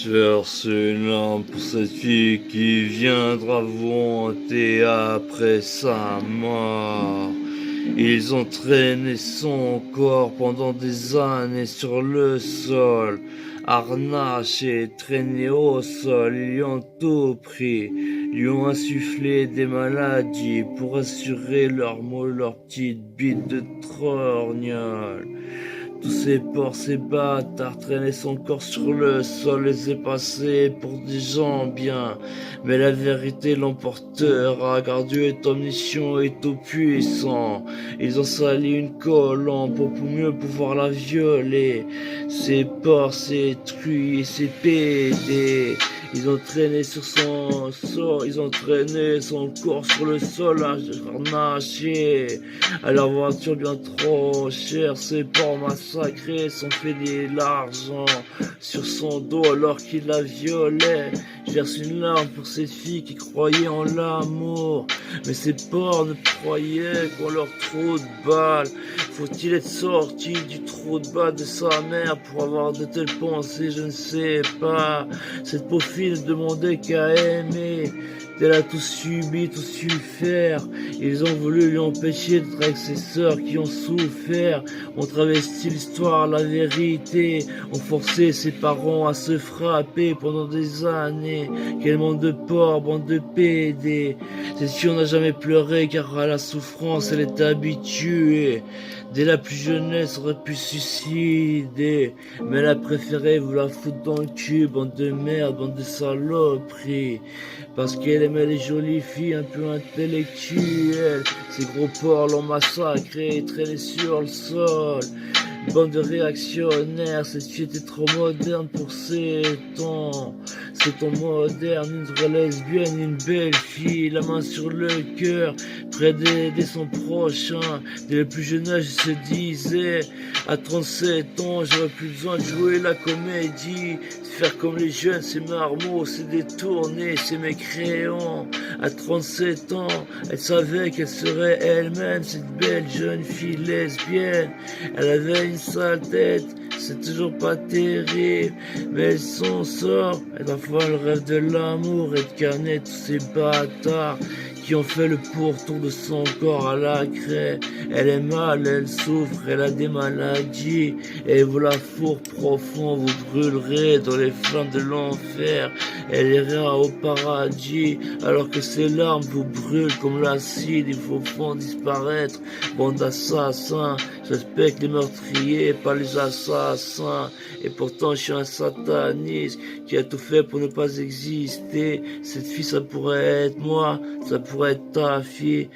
Je verse une larme pour cette fille qui viendra vous hanter après sa mort. Ils ont traîné son corps pendant des années sur le sol, harnaché, traîné au sol, ils lui ont tout pris, lui ont insufflé des maladies pour assurer leur mot, leur petite bite de trognole. Tous ces porcs, ces bâtards traînaient son corps sur le sol, les passés pour des gens bien. Mais la vérité l'emportera, car Dieu est omniscient et tout puissant. Ils ont sali une colombe pour mieux pouvoir la violer. Ces porcs, ces truies, ces pédés. Ils ont traîné sur son sort, ils ont traîné son corps sur le sol à harnaché. À leur voiture bien trop chère, ces porcs massacrés sont fait de l'argent sur son dos alors qu'il la violait. Je verse une larme pour ces filles qui croyaient en l'amour, mais ces porcs ne croyaient qu'en leur trou de balle. Faut-il être sorti du trou de balle de sa mère pour avoir de telles pensées? Je ne sais pas. Cette pauvre fille ne demandait qu'à aimer. Elle a tout subi, tout su faire. Ils ont voulu lui empêcher d'être avec ses sœurs qui ont souffert. On travesti l'histoire, la vérité. On forçait ses parents à se frapper pendant des années. Quel monde de porcs, bande de pédés. Cette fille, on n'a jamais pleuré car à la souffrance, elle était habituée. Dès la plus jeunesse, aurait pu se suicider. Mais elle a préféré vous la foutre dans le cul, bande de merde, bande de saloperies. Parce qu'elle aimait les jolies filles un peu intellectuelles. Ces gros porcs l'ont massacré et traîné sur le sol. Bande de réactionnaires, cette fille était trop moderne pour ses temps. C'est ton moderne, une vraie lesbienne, une belle fille, la main sur le cœur, près d'aider son prochain. Dès le plus jeune âge, il se disait, à 37 ans, j'aurais plus besoin de jouer la comédie. Faire comme les jeunes, c'est marmots, c'est détourné, c'est mécréant. À 37 ans, elle savait qu'elle serait elle-même, cette belle jeune fille lesbienne. Elle avait une sale tête, c'est toujours pas terrible, mais elle s'en sort. Elle va faire le rêve de l'amour et de canner tous ces bâtards qui ont fait le pourtour de son corps à la craie. Elle est mal, elle souffre, elle a des maladies, et vous la fourre profond, vous brûlerez dans les flammes de l'enfer. Elle ira au paradis, alors que ses larmes vous brûlent comme l'acide, il vous font disparaître, bande d'assassins. Je respecte les meurtriers, pas les assassins, et pourtant je suis un sataniste qui a tout fait pour ne pas exister. Cette fille, ça pourrait être moi, ça pourrait être ta fille.